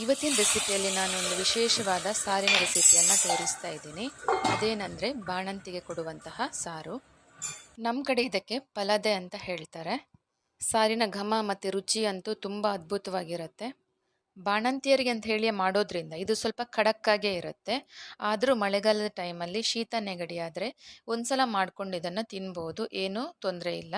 ಇವತ್ತಿನ ರೆಸಿಪಿಯಲ್ಲಿ ನಾನೊಂದು ವಿಶೇಷವಾದ ಸಾರಿನ ರೆಸಿಪಿಯನ್ನು ತೋರಿಸ್ತಾ ಇದ್ದೀನಿ. ಅದೇನೆಂದರೆ ಬಾಣಂತಿಗೆ ಕೊಡುವಂತಹ ಸಾರು. ನಮ್ಮ ಕಡೆ ಇದಕ್ಕೆ ಪಲದೆ ಅಂತ ಹೇಳ್ತಾರೆ. ಸಾರಿನ ಘಮ ಮತ್ತು ರುಚಿ ಅಂತೂ ತುಂಬ ಅದ್ಭುತವಾಗಿರುತ್ತೆ. ಬಾಣಂತಿಯರಿಗೆ ಅಂತ ಹೇಳಿ ಮಾಡೋದ್ರಿಂದ ಇದು ಸ್ವಲ್ಪ ಖಡಕ್ಕಾಗೇ ಇರುತ್ತೆ. ಆದರೂ ಮಳೆಗಾಲದ ಟೈಮಲ್ಲಿ ಶೀತ ನೆಗಡಿ ಆದರೆ ಒಂದ್ಸಲ ಮಾಡ್ಕೊಂಡು ಇದನ್ನು ತಿನ್ಬೋದು, ಏನೂ ತೊಂದರೆ ಇಲ್ಲ.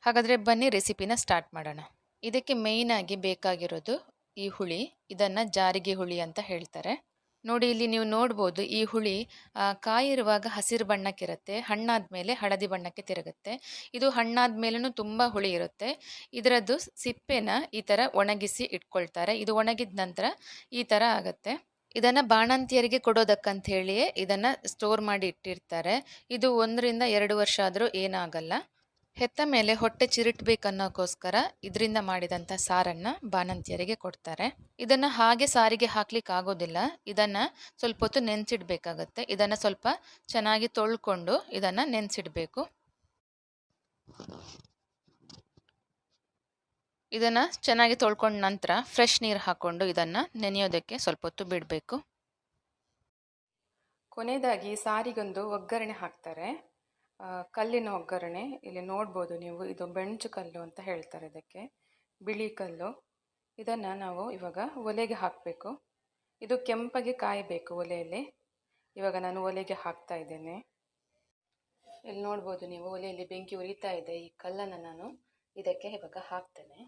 ಹಾಗಾದರೆ ಬನ್ನಿ ರೆಸಿಪಿನ ಸ್ಟಾರ್ಟ್ ಮಾಡೋಣ. ಇದಕ್ಕೆ ಮೇಯ್ನಾಗಿ ಬೇಕಾಗಿರೋದು ಈ ಹುಳಿ. ಇದನ್ನು ಜಾರಿಗೆ ಹುಳಿ ಅಂತ ಹೇಳ್ತಾರೆ. ನೋಡಿ, ಇಲ್ಲಿ ನೀವು ನೋಡ್ಬೋದು, ಈ ಹುಳಿ ಕಾಯಿರುವಾಗ ಹಸಿರು ಬಣ್ಣಕ್ಕಿರುತ್ತೆ, ಹಣ್ಣಾದ ಮೇಲೆ ಹಳದಿ ಬಣ್ಣಕ್ಕೆ ತಿರುಗುತ್ತೆ. ಇದು ಹಣ್ಣಾದ ಮೇಲೂ ತುಂಬ ಹುಳಿ ಇರುತ್ತೆ. ಇದರದ್ದು ಸಿಪ್ಪೆನ ಈ ಥರ ಒಣಗಿಸಿ ಇಟ್ಕೊಳ್ತಾರೆ. ಇದು ಒಣಗಿದ ನಂತರ ಈ ಥರ ಆಗುತ್ತೆ. ಇದನ್ನು ಬಾಣಂತಿಯರಿಗೆ ಕೊಡೋದಕ್ಕಂತ ಹೇಳಿಯೇ ಇದನ್ನು ಸ್ಟೋರ್ ಮಾಡಿ ಇಟ್ಟಿರ್ತಾರೆ. ಇದು 1-2 ವರ್ಷ ಆದರೂ ಏನಾಗಲ್ಲ. ಹೆತ್ತ ಮೇಲೆ ಹೊಟ್ಟೆ ಚಿರುಟ್ಬೇಕನ್ನೋಕ್ಕೋಸ್ಕರ ಇದರಿಂದ ಮಾಡಿದಂಥ ಸಾರನ್ನು ಬಾಣಂತಿಯರಿಗೆ ಕೊಡ್ತಾರೆ. ಇದನ್ನು ಹಾಗೆ ಸಾರಿಗೆ ಹಾಕ್ಲಿಕ್ಕೆ ಆಗೋದಿಲ್ಲ. ಇದನ್ನು ಸ್ವಲ್ಪ ಹೊತ್ತು ನೆನೆಸಿಡ್ಬೇಕಾಗತ್ತೆ. ಇದನ್ನು ಸ್ವಲ್ಪ ಚೆನ್ನಾಗಿ ತೊಳ್ಕೊಂಡು ಇದನ್ನು ನೆನೆಸಿಡಬೇಕು. ಇದನ್ನು ಚೆನ್ನಾಗಿ ತೊಳ್ಕೊಂಡ ನಂತರ ಫ್ರೆಶ್ ನೀರು ಹಾಕ್ಕೊಂಡು ಇದನ್ನು ನೆನೆಯೋದಕ್ಕೆ ಸ್ವಲ್ಪ ಹೊತ್ತು ಬಿಡಬೇಕು. ಕೊನೆಯದಾಗಿ ಸಾರಿಗೊಂದು ಒಗ್ಗರಣೆ ಹಾಕ್ತಾರೆ. ಕಲ್ಲಿನ ಒಗ್ಗರಣೆ. ಇಲ್ಲಿ ನೋಡ್ಬೋದು ನೀವು, ಇದು ಬೆಂಚು ಕಲ್ಲು ಅಂತ ಹೇಳ್ತಾರೆ ಇದಕ್ಕೆ, ಬಿಳಿ ಕಲ್ಲು. ಇದನ್ನು ನಾವು ಇವಾಗ ಒಲೆಗೆ ಹಾಕಬೇಕು. ಇದು ಕೆಂಪಗೆ ಕಾಯಬೇಕು ಒಲೆಯಲ್ಲಿ. ಇವಾಗ ನಾನು ಒಲೆಗೆ ಹಾಕ್ತಾ ಇದ್ದೇನೆ. ಇಲ್ಲಿ ನೋಡ್ಬೋದು ನೀವು, ಒಲೆಯಲ್ಲಿ ಬೆಂಕಿ ಉರಿತಾ ಇದೆ. ಈ ಕಲ್ಲನ್ನು ನಾನು ಇದಕ್ಕೆ ಇವಾಗ ಹಾಕ್ತೇನೆ.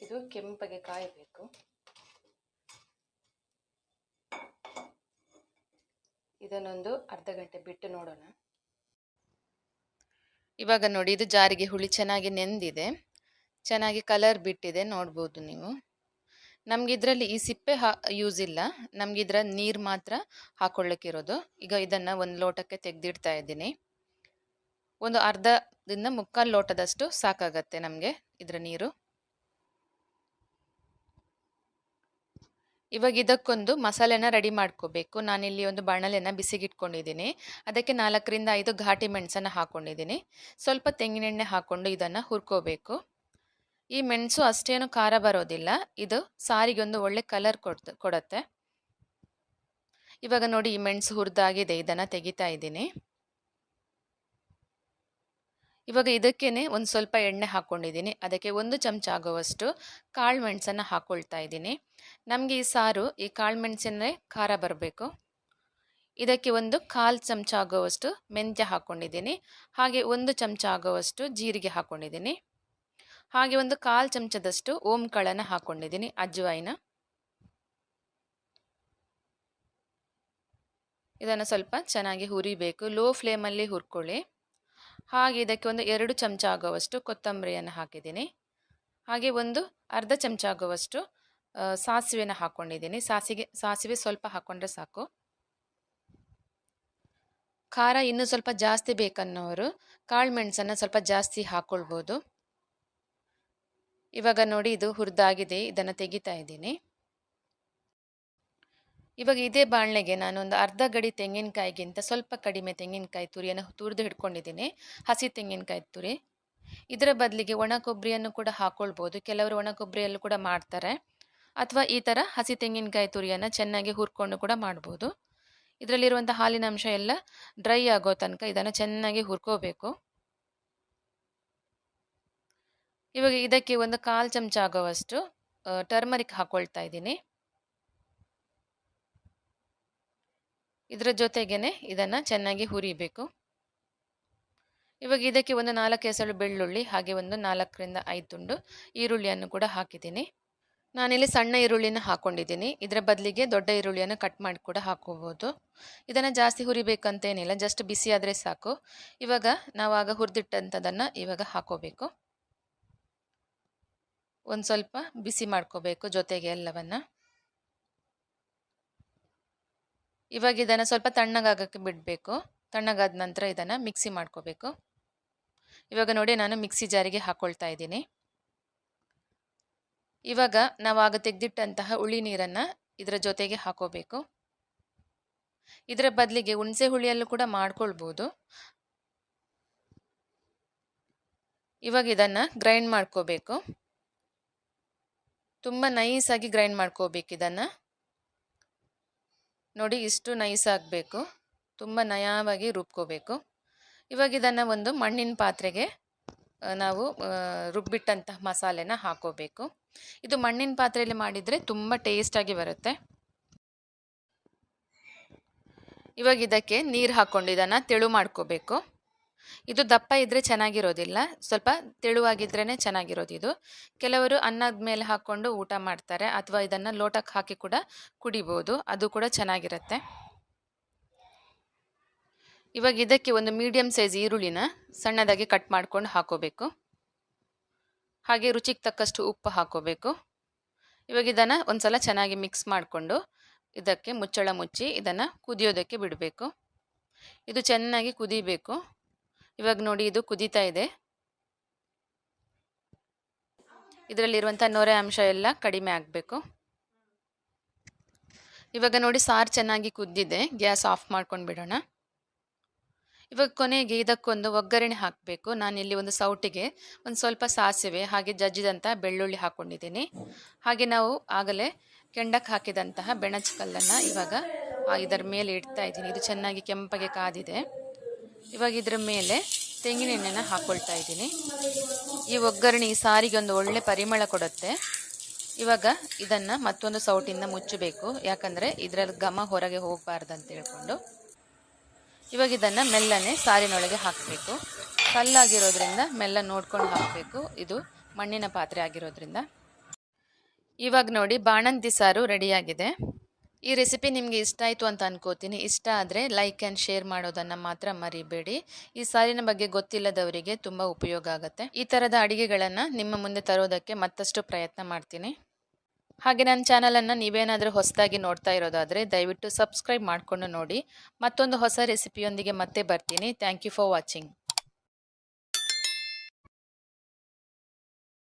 ಇದು ಕೆಂಪಗೆ ಕಾಯಬೇಕು. ಇದನ್ನೊಂದು ಅರ್ಧ ಗಂಟೆ ಬಿಟ್ಟು ನೋಡೋಣ. ಇವಾಗ ನೋಡಿ, ಇದು ಜಾರಿಗೆ ಹುಳಿ ಚೆನ್ನಾಗಿ ನೆಂದಿದೆ, ಚೆನ್ನಾಗಿ ಕಲರ್ ಬಿಟ್ಟಿದೆ, ನೋಡ್ಬೋದು ನೀವು. ನಮ್ಗೆ ಇದರಲ್ಲಿ ಈ ಸಿಪ್ಪೆ ಯೂಸ್ ಇಲ್ಲ, ನಮ್ಗೆ ಇದರ ನೀರು ಮಾತ್ರ ಹಾಕೊಳ್ಳಿಕ್ಕಿರೋದು. ಈಗ ಇದನ್ನು ಒಂದು ಲೋಟಕ್ಕೆ ತೆಗೆದಿಡ್ತಾ ಇದ್ದೀನಿ. ಒಂದು ಅರ್ಧದಿಂದ 3/4 ಲೋಟದಷ್ಟು ಸಾಕಾಗತ್ತೆ ನಮಗೆ ಇದರ ನೀರು. ಇವಾಗ ಇದಕ್ಕೊಂದು ಮಸಾಲೆನ ರೆಡಿ ಮಾಡ್ಕೋಬೇಕು. ನಾನಿಲ್ಲಿ ಒಂದು ಬಾಣಲೆನ ಬಿಸಿಗಿಟ್ಕೊಂಡಿದ್ದೀನಿ. ಅದಕ್ಕೆ 4-5 ಘಾಟಿ ಮೆಣಸನ್ನು ಹಾಕ್ಕೊಂಡಿದ್ದೀನಿ. ಸ್ವಲ್ಪ ತೆಂಗಿನೆಣ್ಣೆ ಹಾಕ್ಕೊಂಡು ಇದನ್ನು ಹುರ್ಕೋಬೇಕು. ಈ ಮೆಣಸು ಅಷ್ಟೇನು ಖಾರ ಬರೋದಿಲ್ಲ, ಇದು ಸಾರಿಗೆ ಒಂದು ಒಳ್ಳೆ ಕಲರ್ ಕೊಡುತ್ತೆ. ಇವಾಗ ನೋಡಿ, ಈ ಮೆಣಸು ಹುರಿದಾಗಿದೆ, ಇದನ್ನು ತೆಗಿತಾ ಇದ್ದೀನಿ. ಇವಾಗ ಇದಕ್ಕೇನೆ ಒಂದು ಸ್ವಲ್ಪ ಎಣ್ಣೆ ಹಾಕ್ಕೊಂಡಿದ್ದೀನಿ. ಅದಕ್ಕೆ 1 ಚಮಚ ಆಗುವಷ್ಟು ಕಾಳು ಮೆಣಸನ್ನು ಹಾಕ್ಕೊಳ್ತಾ ಇದ್ದೀನಿ. ನಮಗೆ ಈ ಸಾರು ಈ ಕಾಳು ಮೆಣಸಿನ ಖಾರ ಬರಬೇಕು. ಇದಕ್ಕೆ 1/4 ಚಮಚ ಆಗುವಷ್ಟು ಮೆಂತ್ಯ ಹಾಕ್ಕೊಂಡಿದ್ದೀನಿ. ಹಾಗೆ 1 ಚಮಚ ಆಗುವಷ್ಟು ಜೀರಿಗೆ ಹಾಕ್ಕೊಂಡಿದ್ದೀನಿ. ಹಾಗೆ 1/4 ಚಮಚದಷ್ಟು ಓಂ ಕಾಳನ್ನು ಹಾಕ್ಕೊಂಡಿದ್ದೀನಿ, ಅಜ್ವಾಯಿನ. ಇದನ್ನು ಸ್ವಲ್ಪ ಚೆನ್ನಾಗಿ ಹುರಿಬೇಕು. ಲೋ ಫ್ಲೇಮಲ್ಲಿ ಹುರ್ಕೊಳ್ಳಿ. ಹಾಗೆ ಇದಕ್ಕೆ 2 ಚಮಚ ಆಗುವಷ್ಟು ಕೊತ್ತಂಬರಿಯನ್ನು ಹಾಕಿದ್ದೀನಿ. ಹಾಗೆ ಅರ್ಧ ಚಮಚ ಆಗುವಷ್ಟು ಸಾಸಿವೆನ ಹಾಕ್ಕೊಂಡಿದ್ದೀನಿ. ಸಾಸಿವೆ ಸ್ವಲ್ಪ ಹಾಕ್ಕೊಂಡ್ರೆ ಸಾಕು. ಖಾರ ಇನ್ನೂ ಸ್ವಲ್ಪ ಜಾಸ್ತಿ ಬೇಕನ್ನೋರು ಕಾಳು ಮೆಣಸನ್ನು ಸ್ವಲ್ಪ ಜಾಸ್ತಿ ಹಾಕ್ಕೊಳ್ಬೋದು. ಇವಾಗ ನೋಡಿ, ಇದು ಹುರಿದಾಗಿದೆ, ಇದನ್ನು ತೆಗಿತಾ ಇದ್ದೀನಿ. ಇವಾಗ ಇದೇ ಬಾಣಲೆಗೆ ನಾನೊಂದು ಅರ್ಧ ಗಡಿ ತೆಂಗಿನಕಾಯಿಗಿಂತ ಸ್ವಲ್ಪ ಕಡಿಮೆ ತೆಂಗಿನಕಾಯಿ ತುರಿಯನ್ನು ತುರಿದು ಹಿಡ್ಕೊಂಡಿದ್ದೀನಿ, ಹಸಿ ತೆಂಗಿನಕಾಯಿ ತುರಿ. ಇದರ ಬದಲಿಗೆ ಒಣ ಕೊಬ್ಬರಿಯನ್ನು ಕೂಡ ಹಾಕ್ಕೊಳ್ಬೋದು. ಕೆಲವರು ಒಣ ಕೊಬ್ಬರಿಯಲ್ಲೂ ಕೂಡ ಮಾಡ್ತಾರೆ. ಅಥವಾ ಈ ಥರ ಹಸಿ ತೆಂಗಿನಕಾಯಿ ತುರಿಯನ್ನು ಚೆನ್ನಾಗಿ ಹುರ್ಕೊಂಡು ಕೂಡ ಮಾಡ್ಬೋದು. ಇದರಲ್ಲಿರುವಂಥ ಹಾಲಿನ ಅಂಶ ಎಲ್ಲ ಡ್ರೈ ಆಗೋ ತನಕ ಇದನ್ನು ಚೆನ್ನಾಗಿ ಹುರ್ಕೋಬೇಕು. ಇವಾಗ ಇದಕ್ಕೆ 1/4 ಚಮಚ ಆಗುವಷ್ಟು ಟರ್ಮರಿಕ್ ಹಾಕ್ಕೊಳ್ತಾ ಇದ್ದೀನಿ. ಇದರ ಜೊತೆಗೇನೆ ಇದನ್ನು ಚೆನ್ನಾಗಿ ಹುರಿಬೇಕು. ಇವಾಗ ಇದಕ್ಕೆ 4 ಎಸಳು ಬೆಳ್ಳುಳ್ಳಿ, ಹಾಗೆ 4-5 ತುಂಡು ಈರುಳ್ಳಿಯನ್ನು ಕೂಡ ಹಾಕಿದ್ದೀನಿ. ನಾನಿಲ್ಲಿ ಸಣ್ಣ ಈರುಳ್ಳಿನ ಹಾಕ್ಕೊಂಡಿದ್ದೀನಿ. ಇದರ ಬದಲಿಗೆ ದೊಡ್ಡ ಈರುಳ್ಳಿಯನ್ನು ಕಟ್ ಮಾಡಿ ಕೂಡ ಹಾಕ್ಕೋಬೋದು. ಇದನ್ನು ಜಾಸ್ತಿ ಹುರಿಬೇಕಂತೇನಿಲ್ಲ, ಜಸ್ಟ್ ಬಿಸಿ ಆದರೆ ಸಾಕು. ಇವಾಗ ನಾವಾಗ ಹುರಿದಿಟ್ಟಂಥದ್ದನ್ನು ಇವಾಗ ಹಾಕೋಬೇಕು. ಒಂದು ಸ್ವಲ್ಪ ಬಿಸಿ ಮಾಡ್ಕೋಬೇಕು ಜೊತೆಗೆ ಎಲ್ಲವನ್ನು. ಇವಾಗ ಇದನ್ನು ಸ್ವಲ್ಪ ತಣ್ಣಗಾಗಕ್ಕೆ ಬಿಡಬೇಕು. ತಣ್ಣಗಾದ ನಂತರ ಇದನ್ನು ಮಿಕ್ಸಿ ಮಾಡ್ಕೋಬೇಕು. ಇವಾಗ ನೋಡಿ, ನಾನು ಮಿಕ್ಸಿ ಜಾರಿಗೆ ಹಾಕ್ಕೊಳ್ತಾ ಇದ್ದೀನಿ. ಇವಾಗ ನಾವಾಗ ತೆಗೆದಿಟ್ಟಂತಹ ಹುಳಿ ನೀರನ್ನು ಇದರ ಜೊತೆಗೆ ಹಾಕೋಬೇಕು. ಇದರ ಬದಲಿಗೆ ಹುಣಸೆ ಹುಳಿಯಲ್ಲೂ ಕೂಡ ಮಾಡ್ಕೊಳ್ಬೋದು. ಇವಾಗ ಇದನ್ನು ಗ್ರೈಂಡ್ ಮಾಡ್ಕೋಬೇಕು. ತುಂಬ ನೈಸಾಗಿ ಗ್ರೈಂಡ್ ಮಾಡ್ಕೋಬೇಕು ಇದನ್ನು. ನೋಡಿ, ಇಷ್ಟು ನೈಸ್ ಆಗಬೇಕು, ತುಂಬ ನಯವಾಗಿ ರುಬ್ಕೋಬೇಕು. ಇವಾಗ ಇದನ್ನು ಒಂದು ಮಣ್ಣಿನ ಪಾತ್ರೆಗೆ ನಾವು ರುಬ್ಬಿಟ್ಟಂತಹ ಮಸಾಲೆನ ಹಾಕೋಬೇಕು. ಇದು ಮಣ್ಣಿನ ಪಾತ್ರೆಯಲ್ಲಿ ಮಾಡಿದರೆ ತುಂಬ ಟೇಸ್ಟಾಗಿ ಬರುತ್ತೆ. ಇವಾಗ ಇದಕ್ಕೆ ನೀರು ಹಾಕ್ಕೊಂಡು ಇದನ್ನು ತೆಳು ಮಾಡ್ಕೋಬೇಕು. ಇದು ದಪ್ಪ ಇದ್ದರೆ ಚೆನ್ನಾಗಿರೋದಿಲ್ಲ, ಸ್ವಲ್ಪ ತೆಳುವಾಗಿದ್ರೇ ಚೆನ್ನಾಗಿರೋದು. ಇದು ಕೆಲವರು ಅನ್ನದ ಮೇಲೆ ಹಾಕ್ಕೊಂಡು ಊಟ ಮಾಡ್ತಾರೆ, ಅಥವಾ ಇದನ್ನು ಲೋಟಕ್ಕೆ ಹಾಕಿ ಕೂಡ ಕುಡಿಬೋದು, ಅದು ಕೂಡ ಚೆನ್ನಾಗಿರುತ್ತೆ. ಇವಾಗ ಇದಕ್ಕೆ ಒಂದು ಮೀಡಿಯಮ್ ಸೈಜ್ ಈರುಳ್ಳಿನ ಸಣ್ಣದಾಗಿ ಕಟ್ ಮಾಡ್ಕೊಂಡು ಹಾಕೋಬೇಕು. ಹಾಗೆ ರುಚಿಗೆ ತಕ್ಕಷ್ಟು ಉಪ್ಪು ಹಾಕೋಬೇಕು. ಇವಾಗ ಇದನ್ನು ಒಂದು ಸಲ ಚೆನ್ನಾಗಿ ಮಿಕ್ಸ್ ಮಾಡಿಕೊಂಡು ಇದಕ್ಕೆ ಮುಚ್ಚಳ ಮುಚ್ಚಿ ಇದನ್ನು ಕುದಿಯೋದಕ್ಕೆ ಬಿಡಬೇಕು. ಇದು ಚೆನ್ನಾಗಿ ಕುದಿಬೇಕು. ಇವಾಗ ನೋಡಿ, ಇದು ಕುದೀತಾ ಇದೆ. ಇದರಲ್ಲಿರುವಂಥ ನೊರೆ ಅಂಶ ಎಲ್ಲ ಕಡಿಮೆ ಆಗಬೇಕು. ಇವಾಗ ನೋಡಿ, ಸಾರು ಚೆನ್ನಾಗಿ ಕುದ್ದಿದೆ. ಗ್ಯಾಸ್ ಆಫ್ ಮಾಡ್ಕೊಂಡು ಬಿಡೋಣ. ಇವಾಗ ಕೊನೆಗೆ ಇದಕ್ಕೊಂದು ಒಗ್ಗರಣೆ ಹಾಕಬೇಕು. ನಾನಿಲ್ಲಿ ಒಂದು ಸೌಟಿಗೆ ಒಂದು ಸ್ವಲ್ಪ ಸಾಸಿವೆ ಹಾಗೆ ಜಜ್ಜಿದಂಥ ಬೆಳ್ಳುಳ್ಳಿ ಹಾಕ್ಕೊಂಡಿದ್ದೀನಿ. ಹಾಗೆ ನಾವು ಆಗಲೇ ಕೆಂಡಕ್ಕೆ ಹಾಕಿದಂತಹ ಬೆಣಚು ಕಲ್ಲನ್ನು ಇವಾಗ ಇದರ ಮೇಲೆ ಇಡ್ತಾ ಇದ್ದೀನಿ. ಇದು ಚೆನ್ನಾಗಿ ಕೆಂಪಗೆ ಕಾದಿದೆ. ಇವಾಗ ಇದರ ಮೇಲೆ ತೆಂಗಿನ ಎಣ್ಣೆನ ಹಾಕ್ಕೊಳ್ತಾ ಇದ್ದೀನಿ. ಈ ಒಗ್ಗರಣೆ ಈ ಸಾರಿಗೆ ಒಂದು ಒಳ್ಳೆ ಪರಿಮಳ ಕೊಡುತ್ತೆ. ಇವಾಗ ಇದನ್ನು ಮತ್ತೊಂದು ಸೌಟಿಂದ ಮುಚ್ಚಬೇಕು, ಯಾಕಂದರೆ ಇದರಲ್ಲಿ ಘಮ ಹೊರಗೆ ಹೋಗಬಾರ್ದು ಅಂತ ಹೇಳ್ಕೊಂಡು. ಇವಾಗ ಇದನ್ನು ಮೆಲ್ಲನೆ ಸಾರಿನೊಳಗೆ ಹಾಕಬೇಕು. ಕಲ್ಲಾಗಿರೋದ್ರಿಂದ ಮೆಲ್ಲ ನೋಡ್ಕೊಂಡು ಹಾಕಬೇಕು, ಇದು ಮಣ್ಣಿನ ಪಾತ್ರೆ ಆಗಿರೋದ್ರಿಂದ. ಇವಾಗ ನೋಡಿ, ಬಾಣಂತಿ ಸಾರು ರೆಡಿಯಾಗಿದೆ. ಈ ರೆಸಿಪಿ ನಿಮಗೆ ಇಷ್ಟ ಆಯಿತು ಅಂತ ಅನ್ಕೋತೀನಿ. ಇಷ್ಟ ಆದರೆ ಲೈಕ್ ಆ್ಯಂಡ್ ಶೇರ್ ಮಾಡೋದನ್ನು ಮಾತ್ರ ಮರಿಬೇಡಿ. ಈ ಸಾರಿನ ಬಗ್ಗೆ ಗೊತ್ತಿಲ್ಲದವರಿಗೆ ತುಂಬ ಉಪಯೋಗ ಆಗುತ್ತೆ. ಈ ಥರದ ಅಡುಗೆಗಳನ್ನು ನಿಮ್ಮ ಮುಂದೆ ತರೋದಕ್ಕೆ ಮತ್ತಷ್ಟು ಪ್ರಯತ್ನ ಮಾಡ್ತೀನಿ. ಹಾಗೆ ನನ್ನ ಚಾನಲನ್ನು ನೀವೇನಾದರೂ ಹೊಸದಾಗಿ ನೋಡ್ತಾ ಇರೋದಾದರೆ ದಯವಿಟ್ಟು ಸಬ್ಸ್ಕ್ರೈಬ್ ಮಾಡಿಕೊಂಡು ನೋಡಿ. ಮತ್ತೊಂದು ಹೊಸ ರೆಸಿಪಿಯೊಂದಿಗೆ ಮತ್ತೆ ಬರ್ತೀನಿ. Thank you for watching.